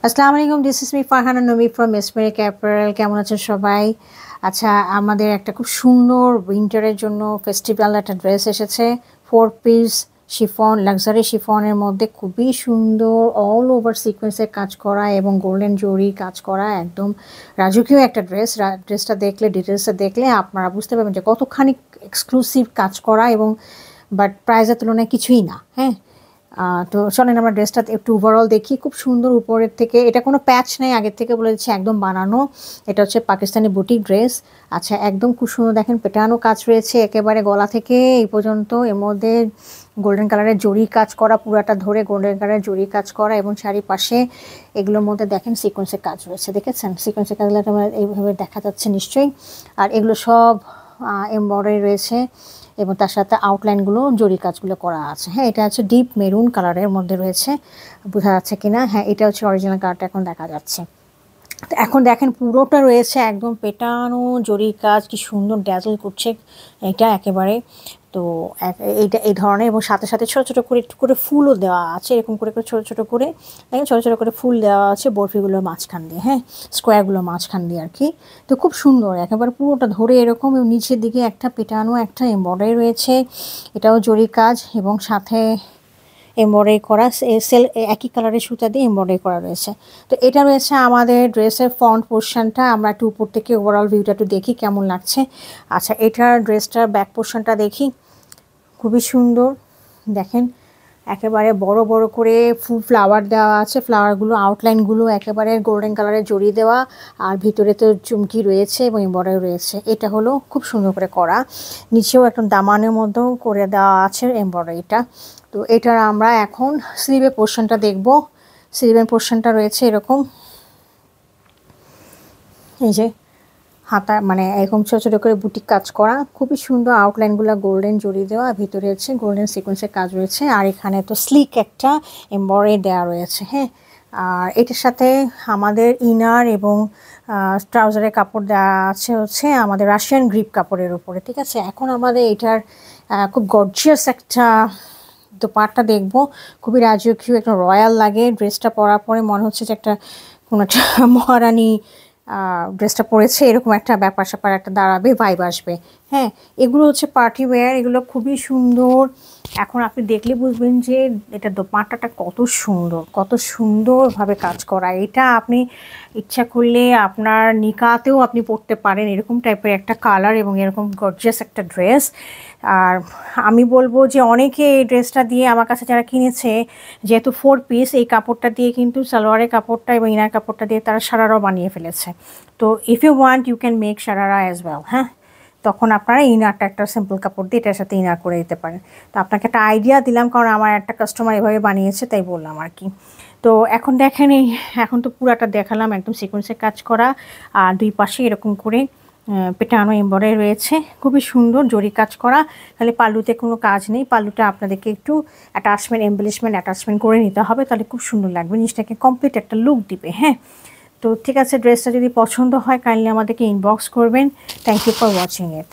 আসসালামু আলাইকুম, this is me Farhana নবী ফ্রম মেসমেরিক অ্যাপারেল। কেমন আছেন সবাই? আচ্ছা, আমাদের একটা খুব সুন্দর উইন্টারের জন্য ফেস্টিভ্যাল একটা ড্রেস এসেছে। 4 পিস শিফন, লাক্সারি শিফনের মধ্যে খুবই সুন্দর অল ওভার সিকোয়েন্সের কাজ করা এবং গোল্ডেন জরি কাজ করা, একদম রাজকীয় একটা ড্রেস। ড্রেসটা দেখলে, ডিটেলসটা দেখলে আপনারা বুঝতে পারবেন যে কতখানি এক্সক্লুসিভ কাজ করা, এবং বাট প্রাইসের তুলনায় কিছুই না। হ্যাঁ, তো চলেন আমরা ড্রেসটা একটু ওভারঅল দেখি। খুব সুন্দর উপরের থেকে, এটা কোনো প্যাচ নেই, আগের থেকে বলে দিচ্ছি একদম বানানো। এটা হচ্ছে পাকিস্তানি বুটিক ড্রেস। আচ্ছা, একদম খুব সুন্দর, দেখেন পেটানো কাজ রয়েছে একেবারে গলা থেকে এই পর্যন্ত। এর মধ্যে গোল্ডেন কালারের জরি কাজ করা, পুরাটা ধরে গোল্ডেন কালারের জরি কাজ করা, এবং চারিপাশে এগুলোর মধ্যে দেখেন সিকোয়েন্সের কাজ রয়েছে। দেখেছেন সিকোয়েন্সের কাজগুলো এইভাবে দেখা যাচ্ছে নিশ্চয়ই। আর এগুলো সব এমব্রয়ডারি রয়েছে, এবং তার সাথে আউটলাইনগুলো জরি কাজগুলো করা আছে। হ্যাঁ, এটা হচ্ছে ডিপ মেরুন কালারের মধ্যে রয়েছে, বোঝা যাচ্ছে কিনা? হ্যাঁ, এটা হচ্ছে অরিজিনাল কালারটা এখন দেখা যাচ্ছে। তো এখন দেখেন পুরোটা রয়েছে একদম পেটানো জরি কাজ, কি সুন্দর ড্যাজল করছে এটা একেবারে। তো এইটা এই ধরনের, এবং সাথে সাথে ছোটো ছোটো করে একটু করে ফুলও দেওয়া আছে, এরকম করে করে ছোটো ছোটো করে দেখেন, ছোটো ছোটো করে ফুল দেওয়া আছে বরফিগুলোর মাঝখান দিয়ে। হ্যাঁ, স্কোয়ারগুলোর মাঝখান দিয়ে আর কি। তো খুব সুন্দর একেবারে পুরোটা ধরে এরকম, এবং নিচের দিকে একটা পেটানো একটা এমব্রয়ডারি রয়েছে, এটাও জরি কাজ, এবং সাথে এমব্রয়ডারি করা সেল একই কালারের সুতা দিয়ে এমব্রয়ডারি করা রয়েছে। তো এটা রয়েছে আমাদের ড্রেসের ফ্রন্ট পোর্শনটা। আমরা একটু উপর থেকে ওভারঅল ভিউটা একটু দেখি কেমন লাগছে। আচ্ছা, এটার ড্রেসটার ব্যাক পোর্শনটা দেখি, খুবই সুন্দর। দেখেন একেবারে বড় বড় করে ফুল ফ্লাওয়ার দেওয়া আছে, ফ্লাওয়ারগুলো আউটলাইনগুলো একেবারে গোল্ডেন কালারের জড়ি দেওয়া, আর ভিতরে তো চুমকি রয়েছে এবং এমব্রয়ডারি রয়েছে। এটা হলো খুব সুন্দর করে করা, নিচেও একদম দামানের মধ্যেও করে দেওয়া আছে এমব্রয়ডারিটা। তো এটার আমরা এখন স্লিভের পোর্শনটা দেখব। স্লিভের পোর্শনটা রয়েছে এরকম, এই যে হাতা মানে এরকম ছোটো ছোটো করে বুটিক কাজ করা, খুবই সুন্দর। আউটলাইনগুলো গোল্ডেন জড়ি দেওয়া, ভিতরে হচ্ছে গোল্ডেন সিকোয়েন্সের কাজ রয়েছে, আর এখানে তো স্লিক একটা এমব্রয়ডারি দেওয়া রয়েছে। হ্যাঁ, আর এটার সাথে আমাদের ইনার এবং ট্রাউজারের কাপড় দেওয়া আছে হচ্ছে আমাদের রাশিয়ান গ্রিপ কাপড়ের উপরে। ঠিক আছে, এখন আমাদের এটার খুব গর্জিয়াস একটা দোপাট্টা দেখবো, খুবই রাজকীয়, একটা রয়্যাল লাগে। ড্রেসটা পরার পরে মনে হচ্ছে যে একটা কোনো একটা মহারানী ড্রেসটা পরেছে, এরকম একটা ব্যাপার স্যাপার একটা দাঁড়াবে, ভাইব আসবে। হ্যাঁ, এগুলো হচ্ছে পার্টি ওয়্যার, এগুলো খুবই সুন্দর। এখন আপনি দেখলে বুঝবেন যে এটা দোপাট্টাটা কত সুন্দর, কত সুন্দরভাবে কাজ করা। এটা আপনি ইচ্ছা করলে আপনার নিকাতেও আপনি পরতে পারেন, এরকম টাইপের একটা কালার এবং এরকম গর্জিয়াস একটা ড্রেস। আর আমি বলবো যে অনেকে এই ড্রেসটা দিয়ে আমার কাছে যারা কিনেছে, যেহেতু 4 পিস, এই কাপড়টা দিয়ে কিন্তু সালোয়ারের কাপড়টা এবং ইনার কাপড়টা দিয়ে তারা সারারাও বানিয়ে ফেলেছে। তো if you want you can make sharara as well. হ্যাঁ, তখন আপনারা ইনারটা একটা সিম্পল কাপড় দিয়ে এটার সাথে ইনার করে দিতে পারেন। তো আপনাকে একটা আইডিয়া দিলাম, কারণ আমার একটা কাস্টমার এভাবে বানিয়েছে, তাই বললাম আর কি। তো এখন দেখেন এই, এখন তো পুরাটা দেখালাম, একদম সিকোয়েন্সের কাজ করা, আর দুই পাশে এরকম করে পেটানো এমব্রয়ডারি রয়েছে, খুবই সুন্দর জরি কাজ করা। তাহলে পাল্লুতে কোনো কাজ নেই, পাল্লুটা আপনাদেরকে একটু অ্যাটাচমেন্ট করে নিতে হবে, তাহলে খুব সুন্দর লাগবে, জিনিসটাকে কমপ্লিট একটা লুক দিবে। হ্যাঁ, তো ঠিক আছে, ড্রেসটা যদি পছন্দ হয় কাইন্ডলি আমাদেরকে ইনবক্স করবেন। Thank you for watching it.